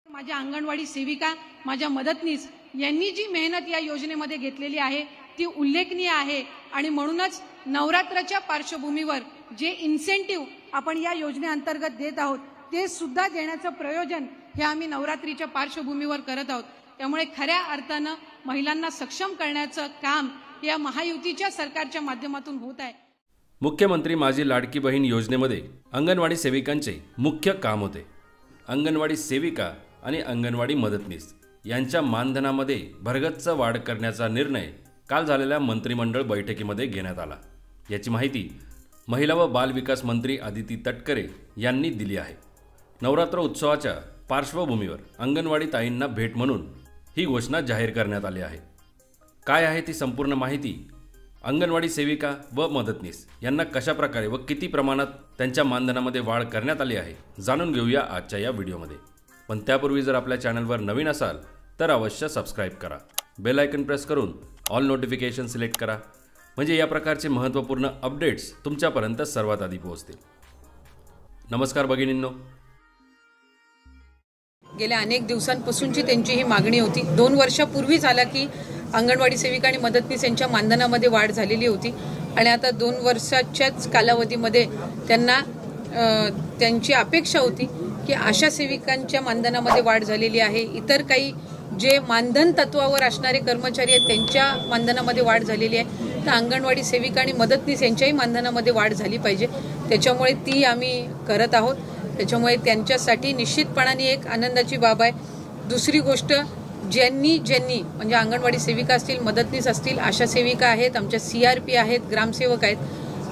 माझ्या अंगणवाडी सेविका, माझ्या मदतनीस यांनी जी मेहनत या योजनेमध्ये घेतलेली आहे ती उल्लेखनीय आहे आणि म्हणूनच नवरात्राच्या पार्श्वभूमीवर जे इन्सेंटिव्ह आपण या योजनेअंतर्गत देत आहोत ते सुद्धा देण्याचं प्रयोजन हे आम्ही नवरात्रीच्या पार्श्वभूमीवर करत आहोत। त्यामुळे खऱ्या अर्थानं महिलांना सक्षम करण्याचं काम या महायुतीच्या सरकारच्या माध्यमातून होत आहे। मुख्यमंत्री माझी लाडकी बहीण योजनेमध्ये अंगणवाडी सेविकांचे मुख्य काम होते। अंगणवाडी सेविका आणि अंगणवाडी मदतनीस यांच्या मानधनामध्ये भरगच्च वाढ करण्याचा निर्णय काल झालेल्या मंत्रिमंडळ बैठकीमध्ये घेण्यात आला। याची माहिती महिला व बाल विकास मंत्री आदिती तटकरे यांनी दिली आहे। नवरात्र उत्सवाच्या पार्श्वभूमीवर अंगणवाडी ताईंना भेट म्हणून ही घोषणा जाहीर करण्यात आली आहे। काय आहे ती संपूर्ण माहिती, अंगणवाडी सेविका व मदतनीस यांना कशा प्रकारे व किती प्रमाणात त्यांच्या मानधनामध्ये वाढ करण्यात आली आहे जाणून घेऊया आजच्या या व्हिडिओमध्ये। पण त्यापूर्वी जर आपल्या चॅनलवर नवीन असाल तर अवश्य सबस्क्राइब करा, बेल आयकन प्रेस करून ऑल नोटिफिकेशन सिलेक्ट करा, म्हणजे या प्रकारचे महत्त्वपूर्ण अपडेट्स तुमच्यापर्यंत सर्वात आधी पोहोचतील। नमस्कार भगिनींनो, गेल्या अनेक दिवसांपासूनची त्यांची ही मागणी होती। 2 वर्षापूर्वीच आला की अंगणवाडी सेविका आणि मदतनीस यांच्या मानधनामध्ये वाढ झालेली होती आणि आता 2 वर्षाच्याच कालावधीमध्ये त्यांना त्यांची अपेक्षा होती की आशा सेविकांच्या मानधनामध्ये वाढ झालेली आहे, इतर काही जे मानधन तत्वावर असणारे कर्मचारी आहेत त्यांच्या मानधनामध्ये वाढ झालेली आहे, तर अंगणवाडी सेविका आणि मदतनीस यांच्याही मानधनामध्ये वाढ झाली पाहिजे। त्याच्यामुळे ती आम्ही करत आहोत। त्याच्यामुळे त्यांच्यासाठी निश्चितपणाने एक आनंदाची बाब आहे। दुसरी गोष्ट, ज्यांनी म्हणजे अंगणवाडी सेविका असतील, मदतनीस असतील, आशा सेविका आहेत, आमच्या CRP आहेत, ग्रामसेवक आहेत,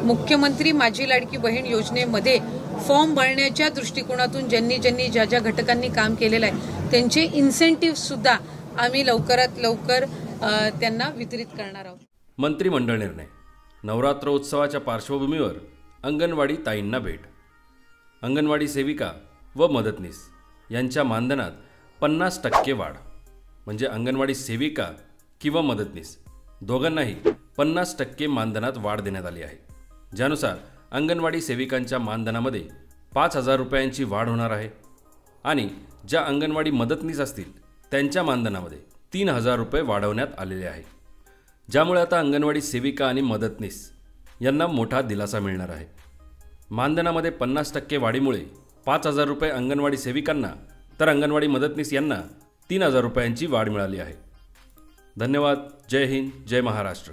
मुख्यमंत्री माझी लाडकी बहीण योजनेमध्ये फॉर्म भरण्याच्या दृष्टिकोनातून ज्यांनी ज्या घटकांनी काम केलेलं आहे त्यांचे इन्सेंटिव्ह सुद्धा आम्ही लवकरात लवकर त्यांना वितरित करणार आहोत। मंत्रिमंडळ निर्णय, नवरात्र उत्सवाच्या पार्श्वभूमीवर अंगणवाडी ताईंना भेट। अंगणवाडी सेविका व मदतनीस यांच्या मानधनात 50% वाढ, म्हणजे अंगणवाडी सेविका किंवा मदतनीस दोघांनाही 50% मानधनात वाढ देण्यात आली आहे। ज्यानुसार अंगणवाडी सेविकांच्या मानधनामध्ये 5,000 रुपयांची वाढ होणार आहे आणि ज्या अंगणवाडी मदतनीस असतील त्यांच्या मानधनामध्ये 3,000 रुपये वाढवण्यात आलेले आहे, ज्यामुळे आता अंगणवाडी सेविका आणि मदतनीस यांना मोठा दिलासा मिळणार आहे। मानधनामध्ये 50% वाढीमुळे 5,000 रुपये अंगणवाडी सेविकांना तर अंगणवाडी मदतनीस यांना 3,000 रुपयांची वाढ मिळाली आहे। धन्यवाद। जय हिंद, जय महाराष्ट्र।